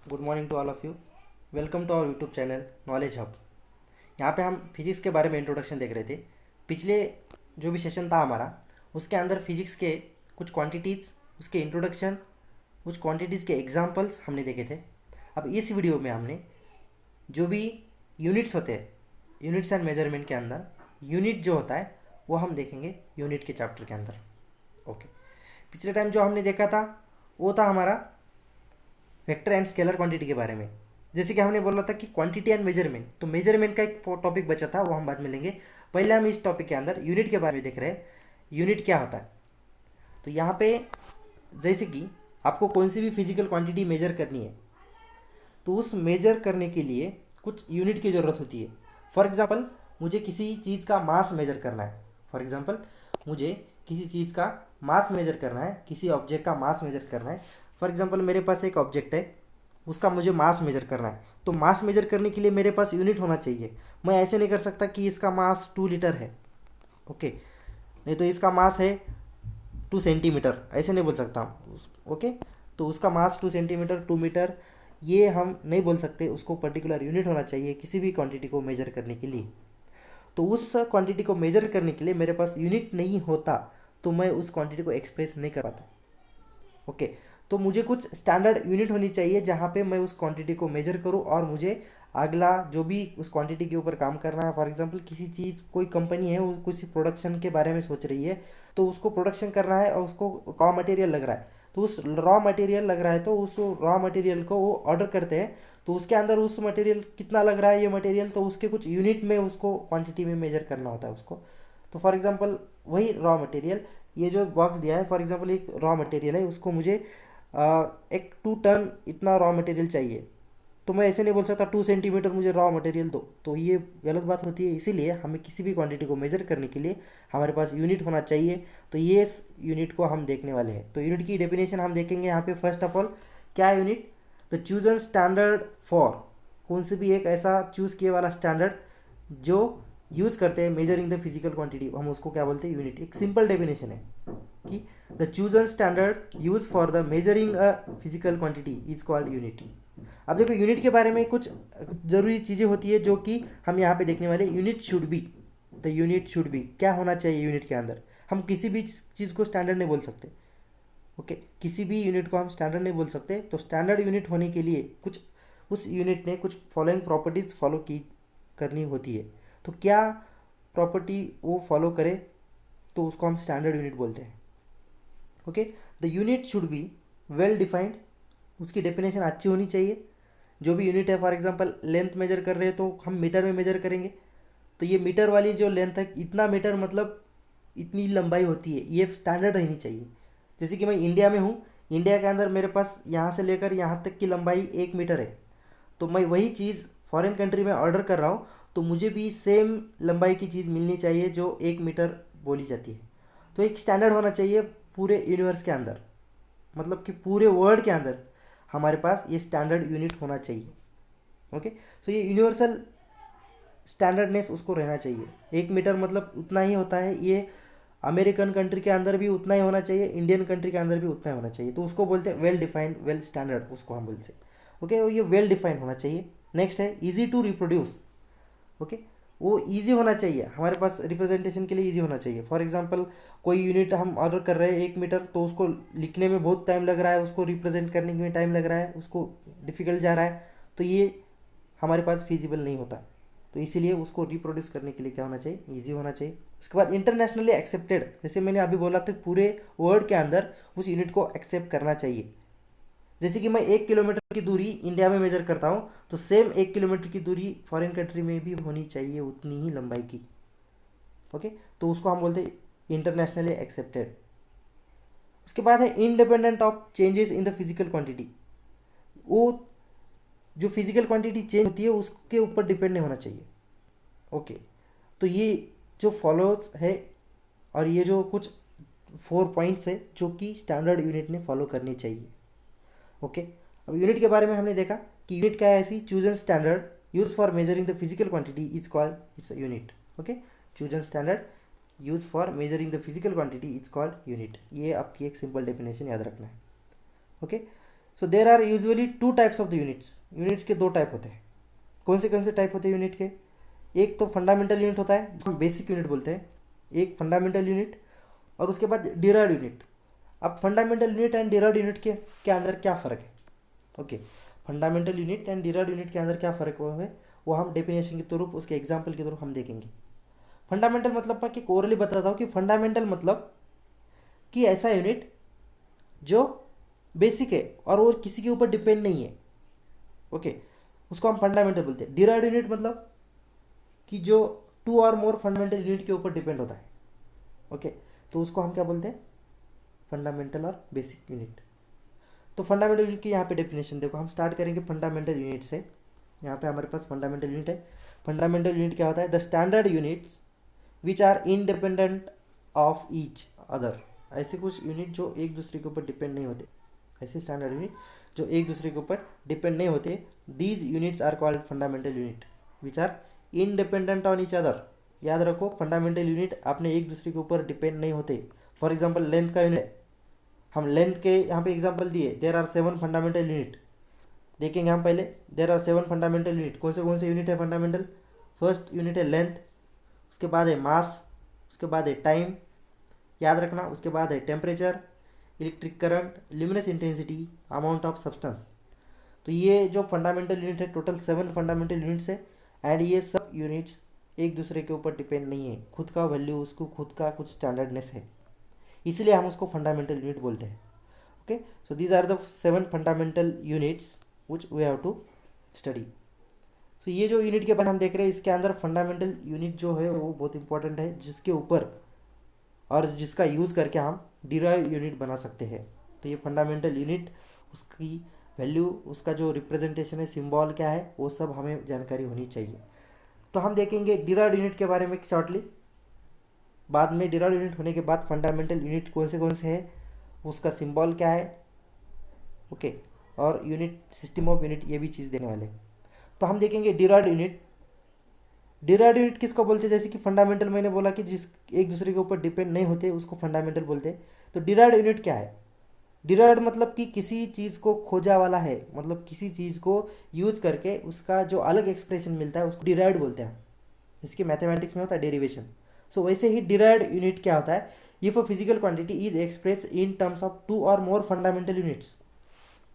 Good morning to all of you. Welcome to our YouTube channel knowledge hub. यहाँ पे हम physics के बारे में इंट्रोडक्शन देख रहे थे। पिछले जो भी सेशन था हमारा, उसके अंदर फिजिक्स के कुछ क्वांटिटीज़, उसके इंट्रोडक्शन, कुछ क्वांटिटीज़ के एग्जांपल्स हमने देखे थे। अब इस वीडियो में हमने जो भी यूनिट्स होते हैं, यूनिट्स एंड मेजरमेंट के अंदर यूनिट जो होता है वो हम देखेंगे यूनिट के चैप्टर के अंदर। ओके, पिछले टाइम जो हमने देखा था वो था हमारा वेक्टर एंड स्केलर क्वांटिटी के बारे में। जैसे कि हमने बोला था कि क्वांटिटी एंड मेजरमेंट, तो मेजरमेंट का एक टॉपिक बचा था, वो हम बाद में लेंगे। पहले हम इस टॉपिक के अंदर यूनिट के बारे में देख रहे हैं, यूनिट क्या होता है। तो यहाँ पे जैसे कि आपको कौन सी भी फिजिकल क्वांटिटी मेजर करनी है, तो उस मेजर करने के लिए कुछ यूनिट की ज़रूरत होती है। फॉर एग्ज़ाम्पल, मुझे किसी चीज़ का मास मेजर करना है। फॉर एग्ज़ाम्पल, मुझे किसी चीज़ का मास मेजर करना है, किसी ऑब्जेक्ट का मास मेजर करना है। फॉर एग्ज़ाम्पल, मेरे पास एक ऑब्जेक्ट है, उसका मुझे मास मेजर करना है। तो मास मेजर करने के लिए मेरे पास यूनिट होना चाहिए। मैं ऐसे नहीं कर सकता कि इसका मास 2 लीटर है, ओके, नहीं तो इसका मास है 2 सेंटीमीटर, ऐसे नहीं बोल सकता हम। ओके, तो उसका मास 2 सेंटीमीटर, 2 मीटर, ये हम नहीं बोल सकते। उसको पर्टिकुलर यूनिट होना चाहिए किसी भी क्वांटिटी को मेजर करने के लिए। तो उस क्वांटिटी को मेजर करने के लिए मेरे पास यूनिट नहीं होता, तो मैं उस क्वांटिटी को एक्सप्रेस नहीं कर पाता। ओके, तो मुझे कुछ स्टैंडर्ड यूनिट होनी चाहिए जहाँ पे मैं उस क्वांटिटी को मेजर करूँ और मुझे अगला जो भी उस क्वांटिटी के ऊपर काम करना है। फॉर एग्जांपल, किसी चीज़, कोई कंपनी है, वो किसी प्रोडक्शन के बारे में सोच रही है, तो उसको प्रोडक्शन करना है और उसको रॉ मटेरियल लग रहा है। तो उस रॉ मटेरियल लग रहा है, तो उस रॉ मटेरियल को वो ऑर्डर करते हैं। तो उसके अंदर उस मटेरियल कितना लग रहा है ये मटेरियल, तो उसके कुछ यूनिट में उसको क्वांटिटी में मेजर करना होता है उसको। तो फॉर एग्जांपल, वही रॉ मटेरियल, ये जो बॉक्स दिया है, फॉर एग्जांपल एक रॉ मटेरियल है, उसको मुझे एक 2 टन इतना रॉ मटेरियल चाहिए। तो मैं ऐसे नहीं बोल सकता 2 सेंटीमीटर मुझे रॉ मटेरियल दो, तो ये गलत बात होती है। इसीलिए हमें किसी भी क्वांटिटी को मेजर करने के लिए हमारे पास यूनिट होना चाहिए। तो ये यूनिट को हम देखने वाले हैं। तो यूनिट की डेफिनेशन हम देखेंगे यहाँ पे। फर्स्ट ऑफ ऑल, क्या है unit? The chosen standard for, कौन से भी एक ऐसा चूज़ किए वाला स्टैंडर्ड जो यूज़ करते हैं मेजरिंग द फिजिकल क्वांटिटी, हम उसको क्या बोलते हैं? यूनिट। एक सिंपल डेफिनेशन है कि the chosen standard use for the measuring a physical quantity is called unit. अब देखो, यूनिट के बारे में कुछ ज़रूरी चीज़ें होती है जो कि हम यहाँ पे देखने वाले। Unit should be, the unit should be, क्या होना चाहिए यूनिट के अंदर? हम किसी भी चीज़ को स्टैंडर्ड नहीं बोल सकते। ओके, किसी भी यूनिट को हम स्टैंडर्ड नहीं बोल सकते। तो स्टैंडर्ड यूनिट होने के लिए कुछ, उस यूनिट ने कुछ फॉलोइंग प्रॉपर्टीज़ फॉलो की करनी होती है। तो क्या प्रॉपर्टी वो फॉलो करे, तो उसको हम स्टैंडर्ड यूनिट बोलते हैं। Okay, the unit should be well defined, उसकी डेफिनेशन अच्छी होनी चाहिए। जो भी यूनिट है, फॉर एग्जांपल लेंथ मेजर कर रहे हैं तो हम मीटर में मेजर करेंगे। तो ये मीटर वाली जो लेंथ है, इतना मीटर मतलब इतनी लंबाई होती है, ये स्टैंडर्ड रहनी चाहिए। जैसे कि मैं इंडिया में हूँ, इंडिया के अंदर मेरे पास यहाँ से लेकर यहाँ तक की लंबाई 1 मीटर है। तो मैं वही चीज़ फॉरेन कंट्री में ऑर्डर कर रहा हूँ, तो मुझे भी सेम लंबाई की चीज़ मिलनी चाहिए जो 1 मीटर बोली जाती है। तो एक स्टैंडर्ड होना चाहिए पूरे यूनिवर्स के अंदर, मतलब कि पूरे वर्ल्ड के अंदर हमारे पास ये स्टैंडर्ड यूनिट होना चाहिए। ओके, सो ये यूनिवर्सल स्टैंडर्डनेस उसको रहना चाहिए। 1 मीटर मतलब उतना ही होता है, ये अमेरिकन कंट्री के अंदर भी उतना ही होना चाहिए, इंडियन कंट्री के अंदर भी उतना ही होना चाहिए। तो उसको बोलते हैं वेल डिफाइंड, वेल स्टैंडर्ड, उसको हम बोलते हैं। ओके, ये वेल डिफाइंड होना चाहिए। नेक्स्ट है इजी टू रिप्रोड्यूस। ओके, वो इजी होना चाहिए, हमारे पास रिप्रेजेंटेशन के लिए इजी होना चाहिए। फॉर एग्जांपल, कोई यूनिट हम ऑर्डर कर रहे हैं 1 मीटर, तो उसको लिखने में बहुत टाइम लग रहा है, उसको रिप्रेजेंट करने में टाइम लग रहा है, उसको डिफ़िकल्ट जा रहा है, तो ये हमारे पास फिजिबल नहीं होता। तो इसीलिए उसको रिप्रोड्यूस करने के लिए क्या होना चाहिए? ईजी होना चाहिए। उसके बाद इंटरनेशनली एक्सेप्टेड, जैसे मैंने अभी बोला था, पूरे वर्ल्ड के अंदर उस यूनिट को एक्सेप्ट करना चाहिए। जैसे कि मैं 1 किलोमीटर की दूरी इंडिया में मेजर करता हूँ, तो सेम 1 किलोमीटर की दूरी फॉरेन कंट्री में भी होनी चाहिए, उतनी ही लंबाई की। ओके, तो उसको हम बोलते हैं इंटरनेशनली एक्सेप्टेड। उसके बाद है independent of changes in the physical quantity. वो जो फिजिकल क्वांटिटी चेंज होती है उसके ऊपर डिपेंड नहीं होना चाहिए। ओके, तो ये जो फॉलोज है, और ये जो कुछ 4 पॉइंट्स है जो कि स्टैंडर्ड यूनिट ने फॉलो करनी चाहिए। ओके, अब यूनिट के बारे में हमने देखा कि यूनिट क्या है। ऐसी chosen standard use for measuring the physical quantity is called its unit. Okay, chosen standard use for measuring the physical quantity is called unit. ये आपकी एक सिंपल डेफिनेशन याद रखना है। Okay, so there are usually two types of the units. Units के दो type होते हैं। कौन से टाइप होते हैं यूनिट के? एक तो फंडामेंटल यूनिट होता है, हम बेसिक यूनिट बोलते हैं, एक फंडामेंटल यूनिट, और उसके बाद डिराइव्ड यूनिट। अब fundamental unit and derived unit के अंदर क्या फ़र्क है? Okay, fundamental unit and derived unit के अंदर क्या फ़र्क है वो हम डेफिनेशन के थ्रू, उसके एग्जाम्पल के थ्रू हम देखेंगे। फंडामेंटल मतलब मैं कि ओरली बताता हूँ कि फंडामेंटल मतलब कि ऐसा यूनिट जो बेसिक है और वो किसी के ऊपर डिपेंड नहीं है। ओके, उसको हम फंडामेंटल बोलते हैं। डिराइव्ड यूनिट मतलब कि जो टू और मोर फंडामेंटल यूनिट के ऊपर डिपेंड होता है। ओके, तो उसको हम क्या बोलते हैं? फंडामेंटल और बेसिक यूनिट। तो फंडामेंटल यूनिट की यहाँ पे डेफिनेशन देखो, हम स्टार्ट करेंगे फंडामेंटल यूनिट से। यहाँ पे हमारे पास फंडामेंटल यूनिट है। फंडामेंटल यूनिट क्या होता है? The standard units which are independent of each other. ऐसे कुछ यूनिट जो एक दूसरे के ऊपर डिपेंड नहीं होते, ऐसे स्टैंडर्ड यूनिट जो एक दूसरे के ऊपर डिपेंड नहीं होते, these units are called fundamental unit which are independent on each other. याद रखो, फंडामेंटल यूनिट अपने एक दूसरे के ऊपर डिपेंड नहीं होते। फॉर एग्जाम्पल लेंथ का यूनिट, हम लेंथ के यहाँ पे एग्जाम्पल दिए, देर आर 7 फंडामेंटल यूनिट। देखेंगे हम पहले, देर आर 7 फंडामेंटल यूनिट। कौन से यूनिट है फंडामेंटल? फर्स्ट यूनिट है लेंथ, उसके बाद है मास, उसके बाद है टाइम, याद रखना, उसके बाद है temperature, electric current, luminous intensity, amount of substance. तो ये जो फंडामेंटल यूनिट है, टोटल 7 फंडामेंटल यूनिट्स है। एंड ये सब यूनिट्स एक दूसरे के ऊपर डिपेंड नहीं है, खुद का वैल्यू, उसको खुद का कुछ स्टैंडर्डनेस है, इसलिए हम उसको फंडामेंटल यूनिट बोलते हैं। Okay, so these are the 7 fundamental units which we have to study. So ये जो यूनिट के बारे में हम देख रहे हैं, इसके अंदर फंडामेंटल यूनिट जो है वो बहुत इंपॉर्टेंट है, जिसके ऊपर और जिसका यूज़ करके हम डिराइव यूनिट बना सकते हैं। तो ये फंडामेंटल यूनिट, उसकी वैल्यू, उसका जो रिप्रेजेंटेशन है, सिंबल क्या है, वो सब हमें जानकारी होनी चाहिए। तो हम देखेंगे डिराइव्ड यूनिट के बारे में शॉर्टली, बाद में डिराइव्ड यूनिट होने के बाद फंडामेंटल यूनिट कौन से है, उसका सिंबल क्या है, ओके, और यूनिट, सिस्टम ऑफ यूनिट, ये भी चीज़ देने वाले। तो हम देखेंगे डिराइव्ड यूनिट। डिराइव्ड यूनिट किसको बोलते हैं? जैसे कि फंडामेंटल मैंने बोला कि जिस एक दूसरे के ऊपर डिपेंड नहीं होते, उसको फंडामेंटल बोलते हैं। तो डिराइव्ड यूनिट क्या है? डिराइव्ड मतलब कि किसी चीज़ को खोजा वाला है, मतलब किसी चीज़ को यूज करके उसका जो अलग एक्सप्रेशन मिलता है, उसको डिराइव्ड बोलते हैं। इसके मैथमेटिक्स में होता है डेरिवेशन। सो वैसे ही डिराइव्ड यूनिट क्या होता है? If a physical quantity is express in terms of 2 और मोर फंडामेंटल यूनिट्स।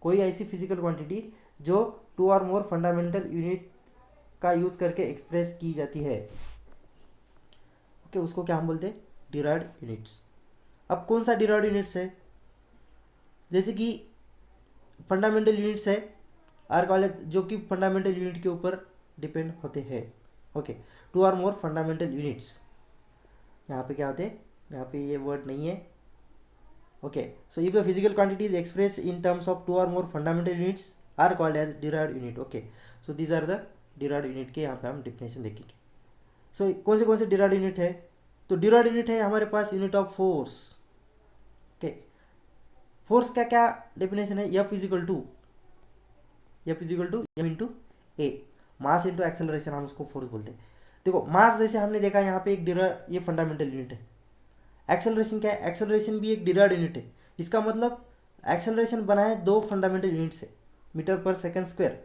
कोई ऐसी फिजिकल क्वांटिटी जो 2 और मोर फंडामेंटल यूनिट का यूज करके एक्सप्रेस की जाती है, ओके, उसको क्या हम बोलते हैं? Derived units. अब कौन सा डिराइव्ड यूनिट्स है? जैसे कि फंडामेंटल यूनिट्स है आर कॉलेज, जो कि फंडामेंटल यूनिट के ऊपर डिपेंड होते हैं। ओके, 2 और मोर फंडामेंटल यूनिट्स, यहाँ पे क्या होते हैं? यहाँ पे ये वर्ड नहीं है। Okay, so if the physical quantity is express in terms of 2 और more fundamental units are called as derived unit. Okay, so these are the derived unit के यहाँ पे हम डिफिनेशन देखेंगे। सो कौन से डिराइव्ड यूनिट है? तो डिराइव्ड यूनिट है हमारे पास unit of force. Okay, force का क्या डेफिनेशन है? F is equal to m into a, mass into acceleration, हम उसको फोर्स बोलते हैं। देखो, मास जैसे हमने देखा यहाँ पे एक ये फंडामेंटल यूनिट है। एक्सेलरेशन क्या है? एक्सेलरेशन भी एक डिराइव्ड यूनिट है। इसका मतलब एक्सेलरेशन बना है 2 फंडामेंटल यूनिट से, मीटर पर सेकेंड स्क्वायर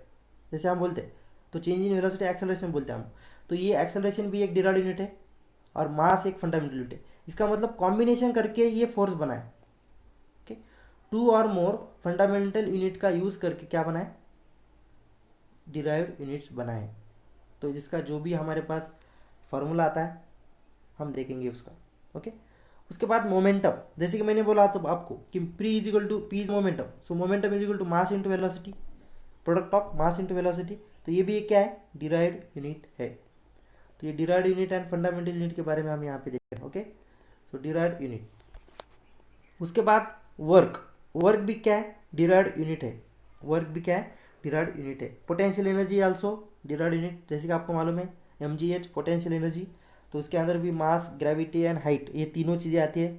जैसे हम बोलते हैं, तो चेंज इन वेलोसिटी एक्सेलरेशन बोलते हैं हम। तो ये एक्सेलरेशन भी एक डिराइव्ड यूनिट है और मास एक फंडामेंटल यूनिट है। इसका मतलब कॉम्बिनेशन करके ये फोर्स बना है। ओके, 2 और मोर फंडामेंटल यूनिट का यूज करके क्या बना है? डिराइव्ड यूनिट्स बना है। तो जिसका जो भी हमारे पास फॉर्मूला आता है हम देखेंगे उसका। ओके, उसके बाद मोमेंटम, जैसे कि मैंने बोला तो आपको कि P is momentum. So momentum is equal to mass into velocity, product of mass into velocity. तो ये भी एक क्या है? डिराइव्ड यूनिट है। तो ये derived unit and fundamental unit के बारे में हम यहाँ पे देख रहे हैं। ओके, सो डिराइव्ड यूनिट। उसके बाद वर्क भी क्या है? डिराइव्ड यूनिट है। वर्क भी क्या है? डिराइव्ड यूनिट है। Potential energy also derived unit, जैसे कि आपको मालूम है mgh पोटेंशियल एनर्जी। तो उसके अंदर भी मास, ग्रेविटी एंड हाइट, ये तीनों चीज़ें आती है।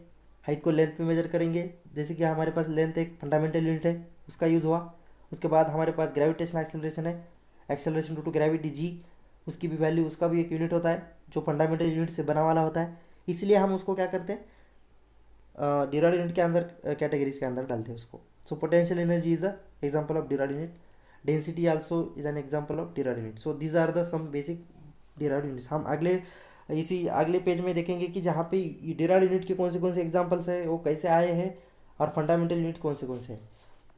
हाइट को लेंथ पे मेजर करेंगे, जैसे कि हमारे पास लेंथ एक फंडामेंटल यूनिट है, उसका यूज़ हुआ। उसके बाद हमारे पास ग्रेविटेशन एक्सेलरेशन है, एक्सेलरेशन टू ग्रेविटी जी, उसकी भी वैल्यू, उसका भी एक यूनिट होता है जो फंडामेंटल यूनिट से बना वाला होता है। इसलिए हम उसको क्या करते हैं? डिराइव्ड यूनिट के अंदर, कैटेगरीज के अंदर डालते हैं उसको। So potential energy is the example of derived unit. Density also is an example of derived unit. So these are the some basic derived units. हम अगले पेज में देखेंगे कि जहाँ पे derived unit के कौन से एग्जाम्पल्स है, वो कैसे आए हैं, और फंडामेंटल यूनिट कौन से हैं.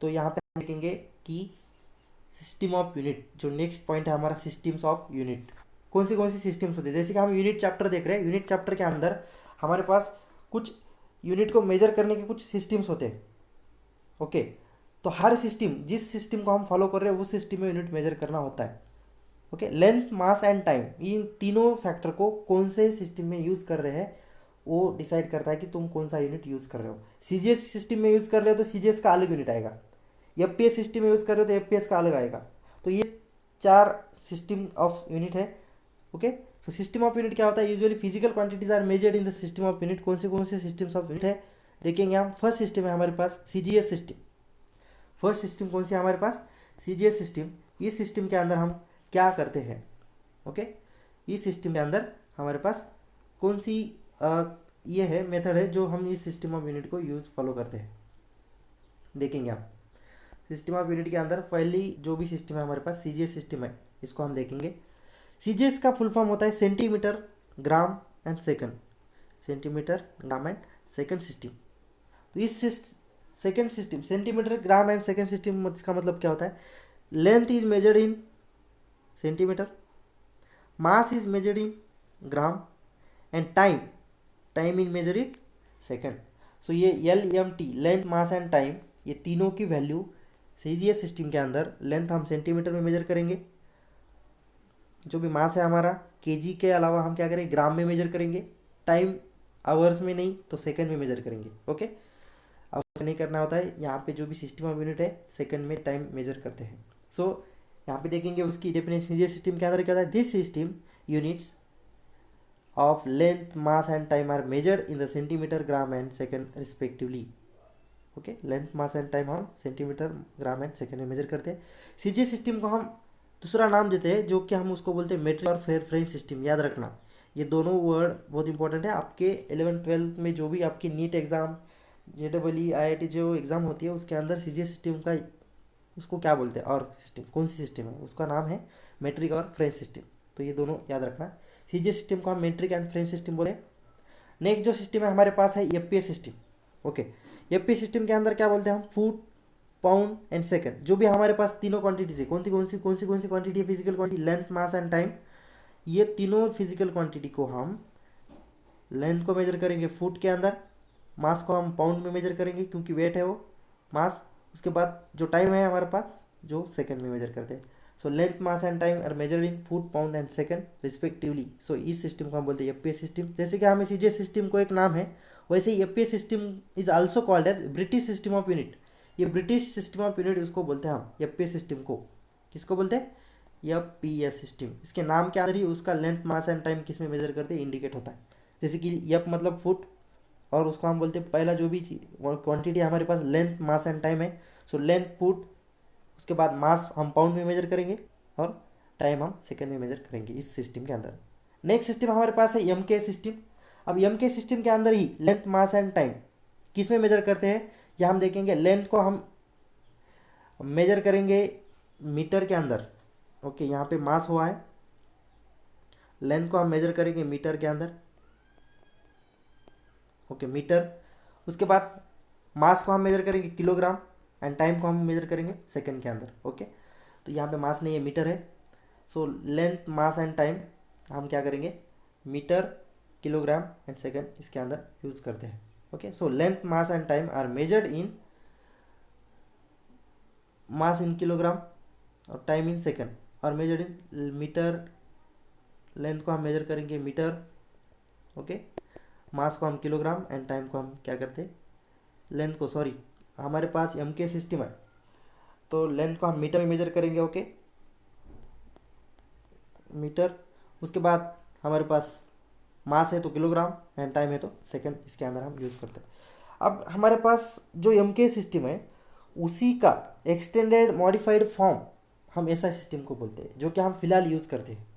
तो यहाँ पे हम देखेंगे कि सिस्टम ऑफ यूनिट, जो नेक्स्ट पॉइंट है हमारा, सिस्टम्स ऑफ यूनिट. कौन सी सिस्टम्स होते हैं. जैसे कि हम यूनिट चैप्टर देख रहे हैं, यूनिट चैप्टर के अंदर हमारे पास कुछ यूनिट को मेजर करने के कुछ सिस्टम्स होते हैं. ओके, तो हर सिस्टम, जिस सिस्टम को हम फॉलो कर रहे हैं उस सिस्टम में यूनिट मेजर करना होता है. Okay, length, mass and time, इन तीनों फैक्टर को कौन से सिस्टम में यूज़ कर रहे हैं वो डिसाइड करता है कि तुम कौन सा यूनिट यूज़ कर रहे हो. सीजीएस सिस्टम में यूज़ कर रहे हो तो सीजीएस का अलग यूनिट आएगा. एफपीएस सिस्टम में यूज़ कर रहे हो तो एफपीएस का अलग आएगा. तो ये 4 सिस्टम ऑफ यूनिट है. ओके, तो सिस्टम ऑफ यूनिट क्या होता है. Usually physical quantities are measured in the system of unit. कौन से सिस्टम्स ऑफ यूनिट है देखेंगे हम. फर्स्ट सिस्टम है हमारे पास सीजीएस सिस्टम. फर्स्ट सिस्टम कौन सी है हमारे पास, सीजीएस सिस्टम. इस सिस्टम के अंदर हम क्या करते हैं. ओके, इस सिस्टम के अंदर हमारे पास कौन सी ये है मेथड है जो हम इस सिस्टम ऑफ यूनिट को फॉलो करते हैं. देखेंगे आप सिस्टम ऑफ यूनिट के अंदर पहली जो भी सिस्टम है हमारे पास, सीजीएस सिस्टम है, इसको हम देखेंगे. सीजीएस का फुल फॉर्म होता है centimetre, gram and second. Centimetre, gram and second system. तो इस second system, centimetre, gram and second system, इसका मतलब क्या होता है. Length is measured in centimetre, mass is measured in gram, and time is measured in second. So ये LMT, length, mass and time, ये तीनों की वैल्यू सीजीएस सिस्टम के अंदर, लेंथ हम सेंटीमीटर में मेजर करेंगे, जो भी मास है हमारा केजी के अलावा हम क्या करेंगे, ग्राम में मेजर करेंगे. टाइम आवर्स में नहीं तो सेकंड में मेजर करेंगे. ओके, आवर्स नहीं करना होता है, यहाँ पे जो भी सिस्टम ऑफ यूनिट है सेकंड में टाइम मेजर करते हैं. सो यहाँ पे देखेंगे उसकी डेफिनेशन. सीजीएस सिस्टम के अंदर क्या होता है, this system units of length, mass and time are measured in the centimetre, gram and second respectively. Okay, length, mass and time हम सेंटीमीटर, ग्राम एंड सेकंड में मेजर करते हैं. सीजीएस सिस्टम को हम दूसरा नाम देते हैं जो कि हम उसको बोलते हैं मेट्रिक और फ्रेंच सिस्टम. याद रखना, ये दोनों वर्ड बहुत इंपॉर्टेंट है. आपके 11th-12th में जो भी आपकी नीट एग्ज़ाम, JEE, IIT जो एग्ज़ाम होती है उसके अंदर सीजीएस सिस्टम का, उसको क्या बोलते हैं, और सिस्टम कौन सी सिस्टम है उसका नाम है मेट्रिक और फ्रेंच सिस्टम. तो ये दोनों याद रखना. सीजीएस सिस्टम को हम मेट्रिक एंड फ्रेंच सिस्टम बोले. नेक्स्ट जो सिस्टम है हमारे पास है FPS system. Okay, FPS system के अंदर क्या बोलते हैं हम, फुट, पाउंड एंड सेकंड. जो भी हमारे पास तीनों क्वांटिटीज है, कौन सी क्वांटिटी है, physical quantity, length, mass and time. ये तीनों फिजिकल क्वांटिटी को हम लेंथ को मेजर करेंगे फुट के अंदर, मास को हम पाउंड में मेजर करेंगे क्योंकि वेट है वो मास. उसके बाद जो टाइम है हमारे पास जो सेकंड में मेजर करते हैं. So length, mass and time are measured in foot, pound and second respectively. So इस सिस्टम को हम बोलते हैं एफपीएस सिस्टम. जैसे कि हमें सीजीएस सिस्टम को एक नाम है, वैसे ही FPS system is also called as British system of unit. ये ब्रिटिश सिस्टम ऑफ यूनिट उसको बोलते हैं हम, एफपीएस सिस्टम को. किसको बोलते हैं, एफपीएस सिस्टम. इसके नाम के अंदर ही उसका लेंथ, मास एंड टाइम किस में मेजर करते हैं इंडिकेट होता है. जैसे कि एफ मतलब फुट, और उसको हम बोलते हैं पहला जो भी क्वांटिटी हमारे पास लेंथ, मास एंड टाइम है. सो लेंथ फुट, उसके बाद मास हम पाउंड में मेजर करेंगे और टाइम हम सेकंड में मेजर करेंगे इस सिस्टम के अंदर. नेक्स्ट सिस्टम हमारे पास है एमके सिस्टम. अब एमके सिस्टम के अंदर ही लेंथ, मास एंड टाइम किस में मेजर करते हैं, या हम देखेंगे लेंथ को हम मेजर करेंगे मीटर के अंदर. ओके, यहाँ पे मास हुआ है, लेंथ को हम मेजर करेंगे मीटर के अंदर. Okay, metre. उसके बाद मास को हम मेजर करेंगे किलोग्राम, एंड टाइम को हम मेजर करेंगे सेकंड के अंदर. ओके, तो यहाँ पे मास नहीं है, मीटर है. सो लेंथ, मास एंड टाइम हम क्या करेंगे, मीटर, किलोग्राम एंड सेकंड इसके अंदर यूज करते हैं. Okay, so length, mass and time are measured in mass in kilogram और टाइम इन सेकंड, और मेजर्ड इन मीटर. लेंथ को हम मेजर करेंगे मीटर, ओके, मास को हम किलोग्राम एंड टाइम को हम क्या करते हैं, लेंथ को, सॉरी हमारे पास एमके सिस्टम है तो लेंथ को हम मीटर में मेजर करेंगे. Okay, metre. उसके बाद हमारे पास मास है तो किलोग्राम एंड टाइम है तो सेकंड, इसके अंदर हम यूज़ करते हैं. अब हमारे पास जो एमके सिस्टम है उसी का एक्सटेंडेड मॉडिफाइड फॉर्म हम ऐसा सिस्टम को बोलते हैं जो कि हम फिलहाल यूज़ करते हैं.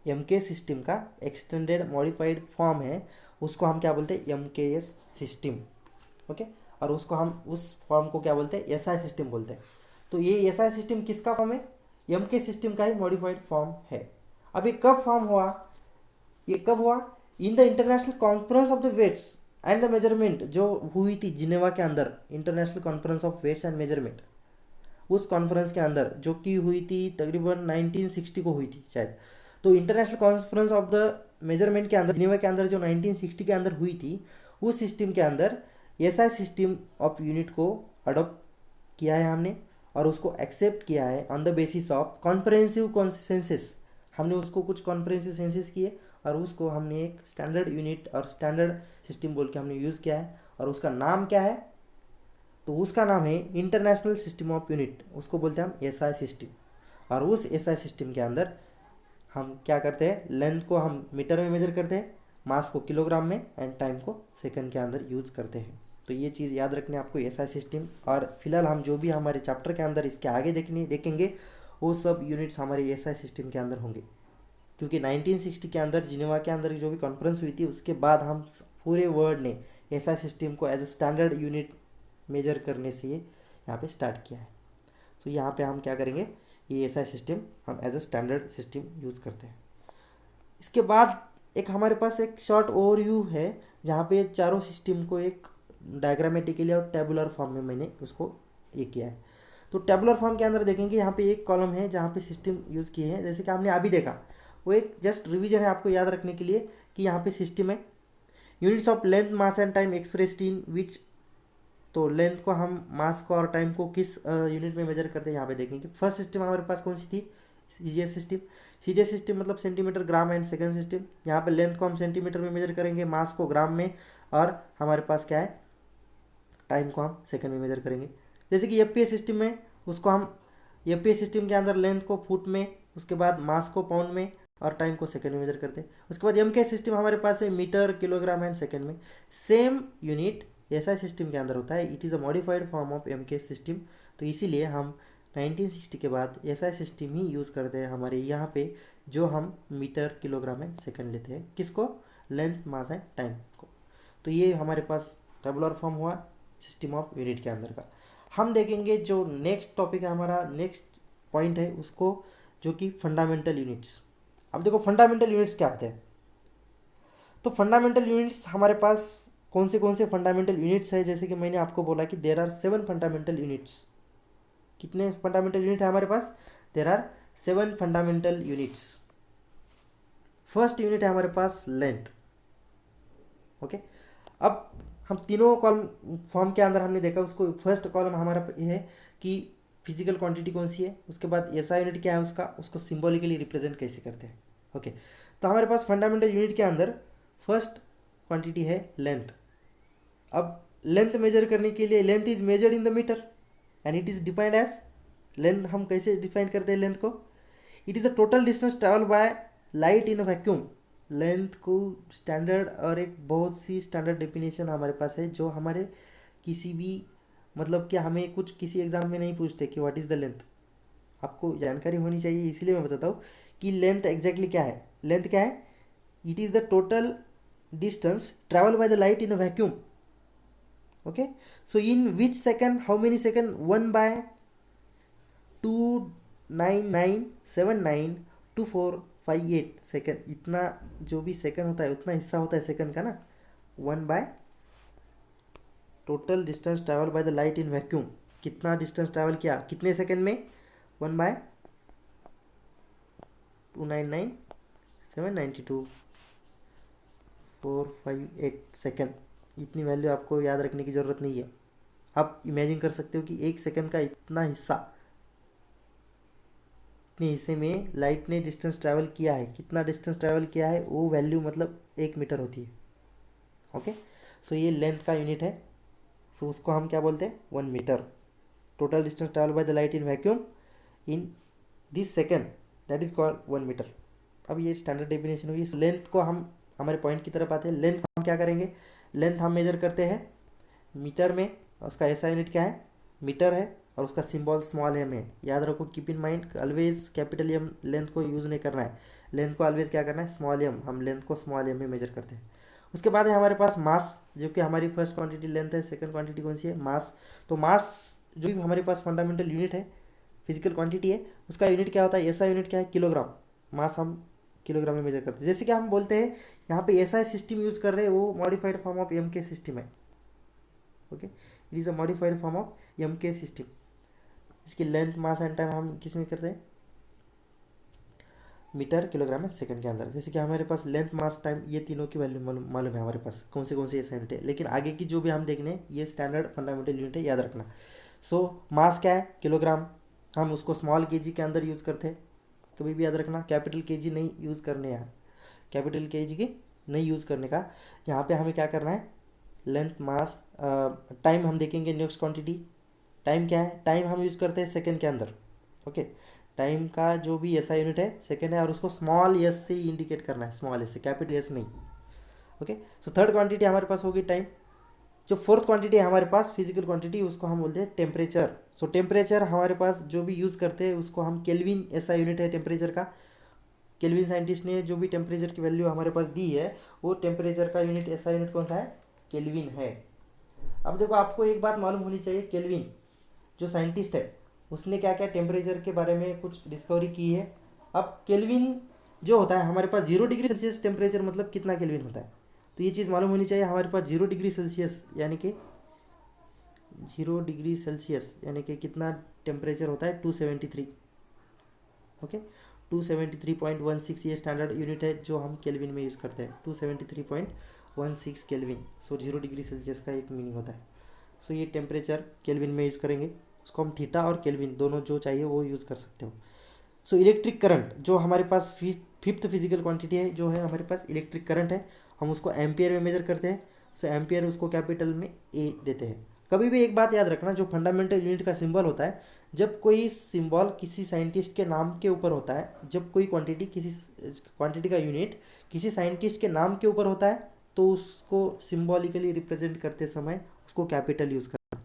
एमके सिस्टम का एक्सटेंडेड मॉडिफाइड फॉर्म है, उसको हम क्या बोलते हैं, एमकेएस सिस्टम. ओके, और उसको हम उस फॉर्म को क्या बोलते हैं, एसआई सिस्टम बोलते हैं। तो ये एसआई सिस्टम किसका फॉर्म है, एम के सिस्टम का ही मॉडिफाइड फॉर्म है। अब ये कब फॉर्म हुआ, ये कब हुआ, in the international conference of the weights and the measurement, जो हुई थी जिनेवा के अंदर, international conference of weights and measurement, उस कॉन्फ्रेंस के अंदर जो की हुई थी तकरीबन 1960 को हुई थी शायद। तो international conference of the measurement के अंदर, जिनेवा के अंदर जो 1960 के अंदर हुई थी, उस सिस्टम के अंदर एसआई सिस्टम ऑफ यूनिट को अडोप्ट किया है हमने, और उसको एक्सेप्ट किया है on the basis of comprehensive consensus. हमने उसको कुछ कॉन्फ्रेंसिव सेंसेस किए और उसको हमने एक स्टैंडर्ड यूनिट और स्टैंडर्ड सिस्टम बोल के हमने यूज़ किया है, और उसका नाम क्या है, तो उसका नाम है इंटरनेशनल सिस्टम ऑफ यूनिट, उसको बोलते हैं हम एसआई सिस्टम। और उस एसआई सिस्टम के अंदर हम क्या करते हैं, लेंथ को हम मीटर में मेजर करते हैं, मास को किलोग्राम में, एंड टाइम को सेकंड के अंदर यूज करते हैं। तो ये चीज़ याद रखनी है आपको, एसआई सिस्टम। और फिलहाल हम जो भी हमारे चैप्टर के अंदर इसके आगे देखेंगे वो सब यूनिट्स हमारे एसआई सिस्टम के अंदर होंगे, क्योंकि 1960 के अंदर जिनेवा के अंदर जो भी कॉन्फ्रेंस हुई थी उसके बाद हम पूरे वर्ल्ड ने एसआई सिस्टम को as a standard unit measure करने से यहाँ पे स्टार्ट किया है। तो यहाँ पे हम क्या करेंगे, ये एसआई सिस्टम हम as a standard system use करते हैं। इसके बाद एक हमारे पास एक शॉर्ट ओवरव्यू है, जहाँ पे चारों सिस्टम को एक डायग्रामेटिकली और टेबुलर फॉर्म में मैंने उसको ये किया है। तो टेबुलर फॉर्म के अंदर देखेंगे यहाँ पे एक कॉलम है जहाँ पे सिस्टम यूज़ किए हैं, जैसे कि हमने अभी देखा, वो एक जस्ट रिवीजन है आपको याद रखने के लिए कि यहाँ पे सिस्टम है units of length mass and time expressed in which. तो लेंथ को हम मास को और टाइम को किस यूनिट में मेजर करते हैं यहाँ पे देखेंगे। फर्स्ट सिस्टम हमारे पास कौन सी थी, सीजीएस सिस्टम। सीजीएस सिस्टम मतलब centimetre gram and second system. यहाँ पे लेंथ को हम सेंटीमीटर में मेजर करेंगे, मास को ग्राम में, और हमारे पास क्या है, टाइम को हम सेकंड में मेजर करेंगे। जैसे कि एफपीएस सिस्टम में उसको हम, एफपीएस सिस्टम के अंदर लेंथ को फुट में, उसके बाद मास को पाउंड में, और टाइम को सेकंड में मेजर करते हैं। उसके बाद एम के सिस्टम हमारे पास है मीटर, किलोग्राम एंड सेकंड में। सेम यूनिट एसआई सिस्टम के अंदर होता है, it is a modified form of M K system. तो इसीलिए हम 1960 के बाद एसआई सिस्टम ही यूज़ करते हैं हमारे यहाँ पे, जो हम मीटर, किलोग्राम एंड सेकंड लेते हैं, किसको, लेंथ, मास एंड टाइम को। तो ये हमारे पास टेबुलर फॉर्म हुआ सिस्टम ऑफ यूनिट के अंदर का। हम देखेंगे जो नेक्स्ट टॉपिक है हमारा, नेक्स्ट पॉइंट है उसको, जो कि फंडामेंटल यूनिट्स। अब देखो फंडामेंटल यूनिट्स क्या होते हैं। तो फंडामेंटल यूनिट्स हमारे पास कौन से फंडामेंटल यूनिट्स है, जैसे कि मैंने आपको बोला कि देर आर 7 फंडामेंटल यूनिट्स। कितने फंडामेंटल यूनिट है हमारे पास, there are 7 fundamental units. First unit है हमारे पास लेंथ। ओके, अब हम तीनों कॉलम फॉर्म के अंदर हमने देखा, उसको फर्स्ट कॉलम हमारा ये है कि फिजिकल क्वांटिटी कौन सी है, उसके बाद एसआई यूनिट क्या है उसका, उसको सिंबॉलिकली रिप्रेजेंट कैसे करते हैं। ओके, तो हमारे पास फंडामेंटल यूनिट के अंदर फर्स्ट क्वांटिटी है लेंथ। अब लेंथ मेजर करने के लिए, length is measured in the metre and it is defined as, length हम कैसे डिफाइन करते हैं लेंथ को, it is the total distance travel by light in a vacuum. Length को स्टैंडर्ड और एक बहुत सी स्टैंडर्ड डेफिनेशन हमारे पास है, जो हमारे किसी भी, मतलब कि हमें कुछ किसी एग्जाम में नहीं पूछते कि व्हाट इज़ द लेंथ, आपको जानकारी होनी चाहिए, इसलिए मैं बताता हूँ कि लेंथ एग्जैक्टली क्या है। लेंथ क्या है, it is the total distance travel by the light in a vacuum. Okay, so in which second, how many second, 1/299792458 second, इतना जो भी सेकंड होता है उतना हिस्सा होता है सेकंड का ना, 1 by total distance travel by the light in vacuum, कितना डिस्टेंस ट्रैवल किया कितने सेकंड में, 1/299792458 सेकंड। इतनी वैल्यू आपको याद रखने की ज़रूरत नहीं है। आप इमेजिन कर सकते हो कि एक सेकंड का इतना हिस्सा, इतने हिस्से में लाइट ने डिस्टेंस ट्रैवल किया है, कितना डिस्टेंस ट्रैवल किया है, वो वैल्यू मतलब 1 मीटर होती है। ओके, सो ये लेंथ का यूनिट है, सो उसको हम क्या बोलते हैं, 1 metre. Total distance travel by the light in vacuum in this second, that is called 1 metre. अब ये स्टैंडर्ड डेफिनेशन हुई। लेंथ को हम हमारे पॉइंट की तरफ आते हैं। लेंथ हम क्या करेंगे, लेंथ हम मेजर करते हैं मीटर में, उसका ऐसा यूनिट क्या है, मीटर है, और उसका सिंबल स्मॉल एम है। याद रखो, keep in mind, always capital M length को यूज़ नहीं करना है, लेंथ को ऑलवेज क्या करना है, स्मॉल एम, हम लेंथ को स्मॉल एम में मेजर करते हैं। उसके बाद है हमारे पास मास, जो कि हमारी फर्स्ट क्वांटिटी लेंथ है, सेकंड क्वांटिटी कौन सी है, मास। तो मास जो भी हमारे पास फंडामेंटल यूनिट है, फिजिकल क्वांटिटी है, उसका यूनिट क्या होता है, ऐसा यूनिट क्या है, किलोग्राम। मास हम किलोग्राम में मेजर करते हैं। जैसे कि हम बोलते हैं यहाँ पे ऐसा सिस्टम यूज कर रहे हैं, वो modified form of M K system है। Okay, it is a modified form of M K system. इसकी लेंथ, मास एंड टाइम हम किस में करते हैं, मीटर, किलोग्राम एंड सेकंड के अंदर। जैसे कि हमारे पास लेंथ, मास, टाइम, ये तीनों की वैल्यू मालूम है हमारे पास, कौन से ऐसे यूनिट है। लेकिन आगे की जो भी हम देखने, ये स्टैंडर्ड फंडामेंटल यूनिट है, याद रखना। सो मास क्या है, किलोग्राम। हम उसको स्मॉल केजी के अंदर यूज़ करते हैं, कभी भी याद रखना, कैपिटल केजी नहीं यूज़ करने यार, कैपिटल केजी की नहीं यूज़ करने का। यहाँ पे हमें क्या करना है, लेंथ, मास, टाइम हम देखेंगे नेक्स्ट क्वांटिटी। टाइम क्या है, टाइम हम यूज़ करते हैं सेकंड के अंदर। ओके, टाइम का जो भी ऐसा यूनिट है सेकंड है, और उसको स्मॉल एस से इंडिकेट करना है, स्मॉल एस से, कैपिटल एस नहीं। ओके, सो थर्ड क्वांटिटी हमारे पास होगी टाइम। जो फोर्थ क्वांटिटी है हमारे पास फिजिकल क्वांटिटी, उसको हम बोलते हैं टेम्परेचर। सो टेम्परेचर हमारे पास जो भी यूज़ करते हैं उसको हम केल्विन, ऐसा यूनिट है टेम्परेचर का। केल्विन साइंटिस्ट ने जो भी टेम्परेचर की वैल्यू हमारे पास दी है, वो टेम्परेचर का यूनिट, ऐसा यूनिट कौन सा है, केल्विन है। अब देखो, आपको एक बात मालूम होनी चाहिए, केल्विन जो साइंटिस्ट है उसने क्या क्या टेम्परेचर के बारे में कुछ डिस्कवरी की है। अब केल्विन जो होता है हमारे पास, 0 डिग्री सेल्सियस टेम्परेचर मतलब कितना केल्विन होता है, तो ये चीज़ मालूम होनी चाहिए हमारे पास। 0 डिग्री सेल्सियस यानी कि 0 डिग्री सेल्सियस यानी कि कितना टेम्परेचर होता है, 273। ओके, 273.16 ये स्टैंडर्ड यूनिट है जो हम केल्विन में यूज़ करते हैं, 273.16 केल्विन। सो 0 डिग्री सेल्सियस का एक मीनिंग होता है। सो ये टेम्परेचर केल्विन में यूज़ करेंगे, उसको हम थीटा और केल्विन दोनों जो चाहिए वो यूज़ कर सकते हो। सो इलेक्ट्रिक करंट जो हमारे पास फिफ्थ फिजिकल क्वांटिटी है, जो है हमारे पास इलेक्ट्रिक करंट है, हम उसको एम्पियर में मेजर करते हैं। सो एम्पियर उसको कैपिटल में ए देते हैं। कभी भी एक बात याद रखना, जो फंडामेंटल यूनिट का सिंबल होता है, जब कोई सिंबल किसी साइंटिस्ट के नाम के ऊपर होता है, जब कोई क्वांटिटी, किसी क्वांटिटी का यूनिट किसी साइंटिस्ट के नाम के ऊपर होता है, तो उसको सिंबॉलिकली रिप्रेजेंट करते समय उसको कैपिटल यूज़ करना।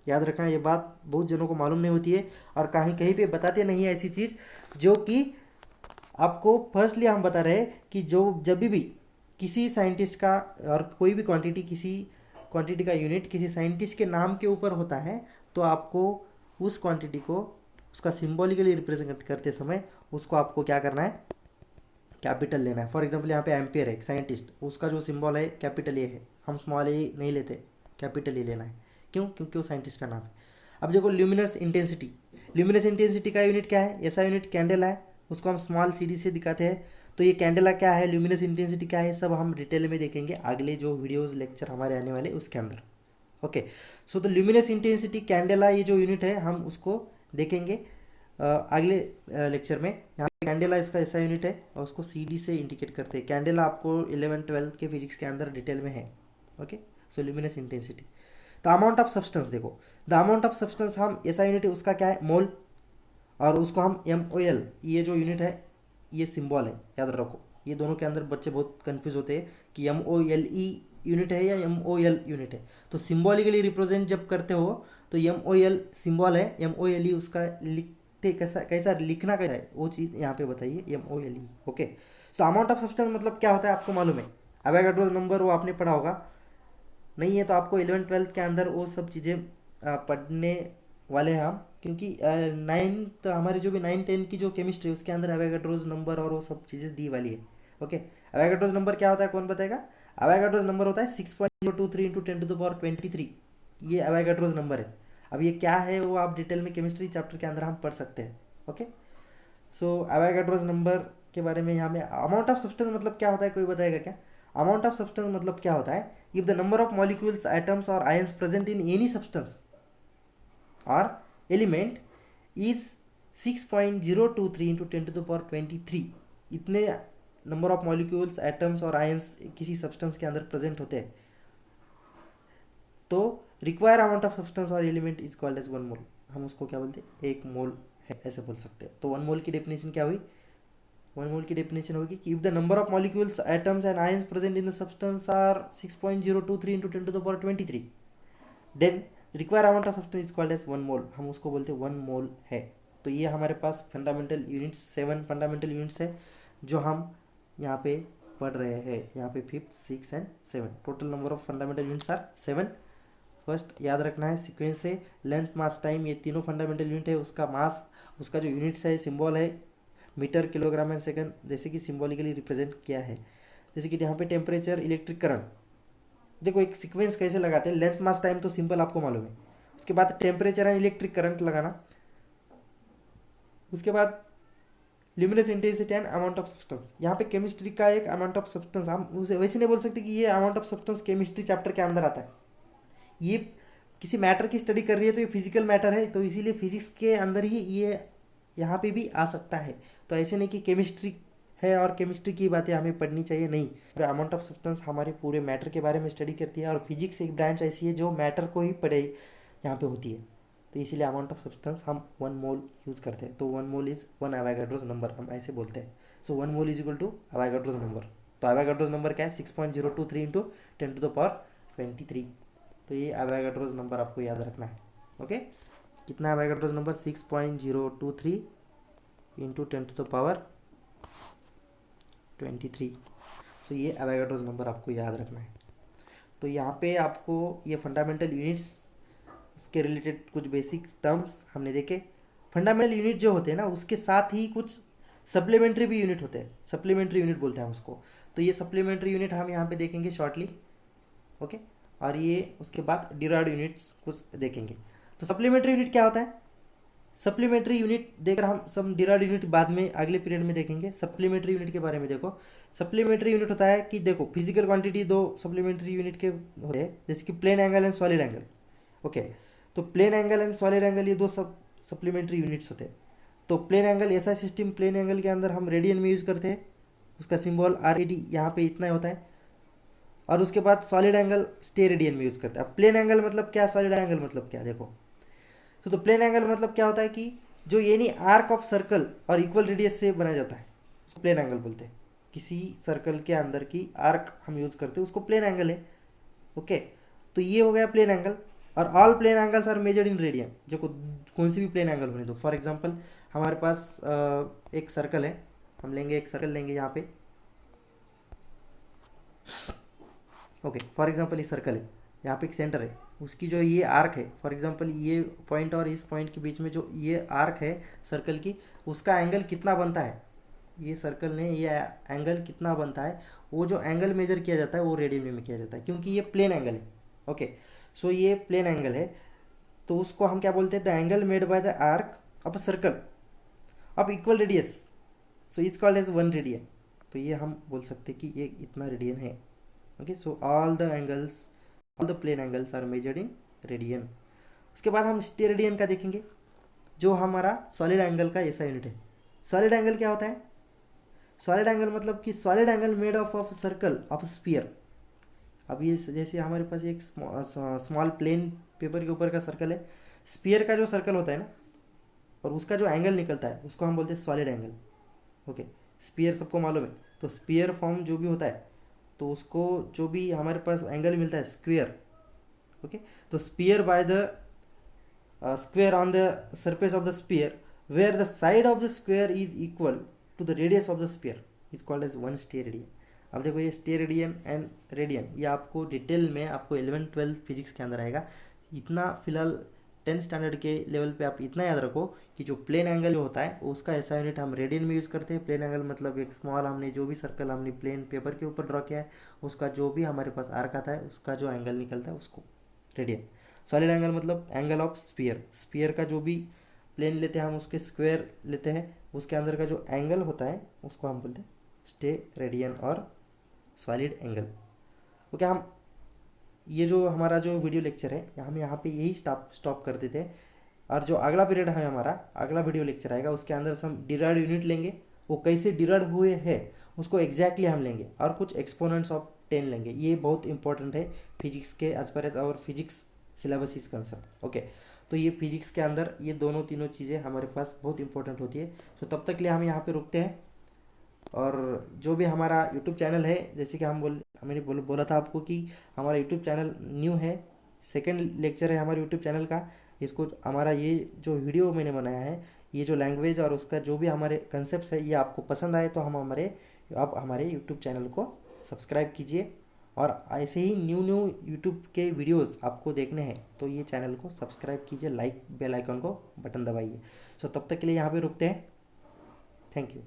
याद रखना, ये बात बहुत जनों को मालूम नहीं होती है, और कहीं कहीं पे बताते नहीं है ऐसी चीज़, जो कि आपको फर्स्टली हम बता रहे हैं कि जो जब भी किसी साइंटिस्ट का और कोई भी क्वांटिटी, किसी क्वांटिटी का यूनिट किसी साइंटिस्ट के नाम के ऊपर होता है, तो आपको उस क्वांटिटी को उसका सिंबॉलिकली रिप्रेजेंट करते समय उसको आपको क्या करना है, कैपिटल लेना है। फॉर एग्जांपल यहाँ पे एम्पियर है, एक साइंटिस्ट, उसका जो सिंबल है कैपिटल ए है, हम स्मॉल ए नहीं लेते, कैपिटल ए लेना है। क्यों, क्योंकि वो साइंटिस्ट का नाम है। अब देखो ल्यूमिनस इंटेंसिटी, ल्यूमिनस इंटेंसिटी का यूनिट क्या है, ऐसा यूनिट कैंडल है, उसको हम स्मॉल सी डी से दिखाते हैं। तो ये कैंडला क्या है, ल्यूमिनस इंटेंसिटी क्या है, सब हम डिटेल में देखेंगे अगले जो वीडियोज़ लेक्चर हमारे आने वाले उसके अंदर। Okay, so the luminous intensity candela, ये जो यूनिट है हम उसको देखेंगे अगले लेक्चर में। यहाँ पे कैंडेला इसका ऐसा यूनिट है, और उसको सी डी से इंडिकेट करते हैं। कैंडेला आपको 11th-12th के फिजिक्स के अंदर डिटेल में है। ओके, सो ल्यूमिनस इंटेंसिटी। तो अमाउंट ऑफ सब्सटेंस देखो, द अमाउंट ऑफ सब्सटेंस, हम ऐसा यूनिट है उसका क्या है, मोल, और उसको हम MOL, ये जो यूनिट है ये सिंबल है, याद रखो। ये दोनों के अंदर बच्चे बहुत कंफ्यूज होते हैं कि MOLE यूनिट है या MOL यूनिट है। तो सिंबॉलिकली रिप्रेजेंट जब करते हो तो MOL सिंबल है, MOLE उसका लिखते कैसा, कैसा लिखना कैसा है, वो चीज़ यहाँ पे बताइए, MOLE। ओके, तो अमाउंट ऑफ सब्सटेंस मतलब क्या होता है आपको मालूम है, अवोगाड्रो नंबर वो आपने पढ़ा होगा, नहीं है तो आपको 11th-12th के अंदर वो सब चीज़ें पढ़ने वाले हैं हम, क्योंकि 9th हमारी जो भी 9th-10th की जो केमिस्ट्री है उसके अंदर अवोगाड्रोज नंबर और वो सब चीज़ें दी वाली है। ओके, अवोगाड्रोज नंबर क्या होता है, कौन बताएगा। अवोगाड्रोज नंबर होता है 6.023 इंटू 10⁻23, ये अवोगाड्रोज नंबर है। अब ये क्या है वो आप डिटेल में केमिस्ट्री चैप्टर के अंदर हम पढ़ सकते हैं। ओके, सो अवोगाड्रोज नंबर के बारे में यहाँ में, अमाउंट ऑफ सब्सटेंस मतलब क्या होता है, कोई बताएगा क्या। अमाउंट ऑफ सब्सटेंस मतलब क्या होता है, if the number of molecules, atoms और ions present in any substance और एलिमेंट इज 6.023 इंटू 10⁻23, इतने नंबर ऑफ मॉलिक्यूल्स, एटम्स और आयंस किसी सब्सटेंस के अंदर प्रेजेंट होते हैं, तो रिक्वायर अमाउंट ऑफ सब्सटेंस और element is called as 1 mole. हम उसको क्या बोलते हैं, 1 मोल है, ऐसे बोल सकते हैं। तो 1 मोल की डेफिनेशन क्या हुई, 1 मोल की डेफिनेशन होगी कि if the number of molecules, atoms and ions present in the substance are 6.023 into 10⁻23, then require amount of substance is called as 1 mole, हम उसको बोलते हैं 1 मोल है। तो ये हमारे पास फंडामेंटल यूनिट्स, 7 फंडामेंटल यूनिट्स है जो हम यहाँ पे पढ़ रहे हैं। यहाँ पे 5th 6 and 7 total number of fundamental units are 7। First याद रखना है सीक्वेंस से लेंथ मास टाइम, ये तीनों फंडामेंटल यूनिट है। उसका मास, उसका जो यूनिट्स है, सिंबल है मीटर, किलोग्राम एंड सेकंड, जैसे कि सिंबॉलिकली रिप्रेजेंट किया है। जैसे कि यहाँ पे टेम्परेचर, इलेक्ट्रिक करंट, देखो एक सीक्वेंस कैसे लगाते हैं। लेंथ मास टाइम तो सिंपल आपको मालूम है, उसके बाद टेम्परेचर एंड इलेक्ट्रिक करंट लगाना, उसके बाद luminous intensity and amount of substance. यहाँ पे केमिस्ट्री का एक अमाउंट ऑफ सब्सटेंस, हम उसे वैसे नहीं बोल सकते कि ये amount of substance chemistry chapter के अंदर आता है। ये किसी मैटर की स्टडी कर रही है तो ये फिजिकल मैटर है, तो इसीलिए फिजिक्स के अंदर ही ये यहाँ पे भी आ सकता है। तो ऐसे नहीं कि केमिस्ट्री है और केमिस्ट्री की बातें हमें पढ़नी चाहिए, नहीं। अमाउंट ऑफ सब्सटेंस हमारे पूरे मैटर के बारे में स्टडी करती है, और फिजिक्स एक ब्रांच ऐसी है जो मैटर को ही पढ़े यहाँ पे होती है। तो इसीलिए अमाउंट ऑफ सब्सटेंस हम 1 मोल यूज़ करते हैं। तो 1 मोल इज़ 1 एवोगाड्रोस नंबर, हम ऐसे बोलते हैं। So 1 mole is equal to Avogadro's number. तो एवोगाड्रोस नंबर क्या है? 6.023 इंटू 10⁻23। तो ये एवोगाड्रोस नंबर आपको याद रखना है। ओके, कितना एवोगाड्रोस नंबर? 6.023 इंटू 10⁻23। सो ये एवोगाड्रोस नंबर आपको याद रखना है। तो यहाँ पे आपको ये फंडामेंटल यूनिट्स के रिलेटेड कुछ बेसिक टर्म्स हमने देखे। फंडामेंटल यूनिट जो होते हैं ना, उसके साथ ही कुछ सप्लीमेंट्री भी यूनिट होते हैं, सप्लीमेंट्री यूनिट बोलते हैं हम उसको। तो ये सप्लीमेंट्री यूनिट हम यहाँ पे देखेंगे शॉर्टली। ओके, और ये उसके बाद डिराइव्ड यूनिट्स कुछ देखेंगे। तो सप्लीमेंट्री यूनिट क्या होता है? सप्लीमेंट्री यूनिट देखकर हम सब डिराइव्ड यूनिट बाद में अगले पीरियड में देखेंगे। सप्लीमेंट्री यूनिट के बारे में देखो। सप्लीमेंट्री यूनिट होता है कि देखो फिजिकल क्वांटिटी दो सप्लीमेंट्री यूनिट के होते हैं, जैसे कि plane angle and solid angle. Okay, तो plane angle and solid angle ये दो सब सप्लीमेंट्री यूनिट्स होते हैं। तो प्लेन एंगल ऐसा सिस्टम, प्लेन एंगल के अंदर हम रेडियन में यूज़ करते हैं, उसका सिंबल RAD यहाँ पे इतना होता है। और उसके बाद सॉलिड एंगल स्टेरेडियन में यूज़ करते हैं। अब प्लेन एंगल मतलब क्या, सॉलिड एंगल मतलब क्या, देखो। तो प्लेन एंगल मतलब क्या होता है कि जो यानी आर्क ऑफ सर्कल और इक्वल रेडियस से बनाया जाता है, उसको प्लेन एंगल बोलते हैं। किसी सर्कल के अंदर की आर्क हम यूज़ करते हैं, उसको प्लेन एंगल है। ओके, तो ये हो गया प्लेन एंगल। और all plane angles are measured in radian. जो कौन सी भी प्लेन एंगल होने दो। फॉर एग्जांपल हमारे पास एक सर्कल है, हम लेंगे एक सर्कल लेंगे यहाँ पे। ओके, फॉर एग्जांपल ये सर्कल है, यहाँ पे एक सेंटर है, उसकी जो ये आर्क है, फॉर एग्जांपल ये पॉइंट और इस पॉइंट के बीच में जो ये आर्क है सर्कल की, उसका एंगल कितना बनता है, ये सर्कल ने ये एंगल कितना बनता है, वो जो एंगल मेजर किया जाता है वो रेडियन में किया जाता है, क्योंकि ये प्लेन एंगल है। ओके, सो ये प्लेन एंगल है, तो उसको हम क्या बोलते हैं? The angle made by the arc of a circle of equal radius, so it's called as 1 radian. तो ये हम बोल सकते हैं कि ये इतना रेडियन है। Okay, so all the angles, all the plane angles are measured in radian. उसके बाद हम स्टेरेडियन का देखेंगे, जो हमारा सॉलिड एंगल का ऐसा यूनिट है। सॉलिड एंगल क्या होता है? सॉलिड एंगल मतलब कि solid angle made of circle of sphere. अब ये जैसे हमारे पास एक स्मॉल प्लेन पेपर के ऊपर का सर्कल है, स्फीयर का जो सर्कल होता है ना, और उसका जो एंगल निकलता है उसको हम बोलते हैं सॉलिड एंगल। ओके, स्फीयर सबको मालूम है। तो स्फीयर फॉर्म जो भी होता है, तो उसको जो भी हमारे पास एंगल मिलता है स्क्वेयर। ओके, तो sphere by the square on the surface of the sphere where the side of the square is equal to the radius of the sphere is called as 1 steradian. अब देखो ये steradian and radian, ये आपको detail में आपको 11th-12th physics के अंदर आएगा। इतना फिलहाल 10th स्टैंडर्ड के लेवल पे आप इतना याद रखो कि जो प्लेन एंगल जो होता है उसका ऐसा यूनिट हम रेडियन में यूज़ करते हैं। प्लेन एंगल मतलब एक स्मॉल, हमने जो भी सर्कल हमने प्लेन पेपर के ऊपर ड्रॉ किया है, उसका जो भी हमारे पास आर्क आता है, उसका जो एंगल निकलता है उसको रेडियन। सॉलिड एंगल मतलब एंगल ऑफ स्फीयर, स्फीयर का जो भी प्लेन लेते हैं हम उसके स्क्वायर लेते हैं, उसके अंदर का जो एंगल होता है उसको हम बोलते हैं स्टेरेडियन और सॉलिड एंगल। ओके, हम ये जो हमारा जो वीडियो लेक्चर है हम यहाँ पे यही स्टॉप कर देते हैं। और जो अगला पीरियड है हमारा, अगला वीडियो लेक्चर आएगा, उसके अंदर से हम डिराइव्ड यूनिट लेंगे, वो कैसे डिराइव्ड हुए हैं उसको एग्जैक्टली हम लेंगे, और कुछ एक्सपोनेंट्स ऑफ 10 लेंगे। ये बहुत इंपॉर्टेंट है फिजिक्स के, as per as our physics syllabus is concern. Okay, तो ये फिजिक्स के अंदर ये दोनों तीनों चीज़ें हमारे पास बहुत इंपॉर्टेंट होती है। तो तब तक के लिए हम यहाँ पे रुकते हैं। और जो भी हमारा यूट्यूब चैनल है, जैसे कि मैंने बोला था आपको कि हमारा यूट्यूब चैनल न्यू है, सेकंड लेक्चर है हमारे यूट्यूब चैनल का। इसको हमारा ये जो वीडियो मैंने बनाया है, ये जो लैंग्वेज और उसका जो भी हमारे कंसेप्ट है ये आपको पसंद आए तो आप हमारे यूट्यूब चैनल को सब्सक्राइब कीजिए। और ऐसे ही न्यू न्यू यूट्यूब के वीडियोस आपको देखने हैं तो ये चैनल को सब्सक्राइब कीजिए, लाइक बेल आइकन को बटन दबाइए। सो तब तक के लिए यहाँ पे रुकते हैं। Thank you.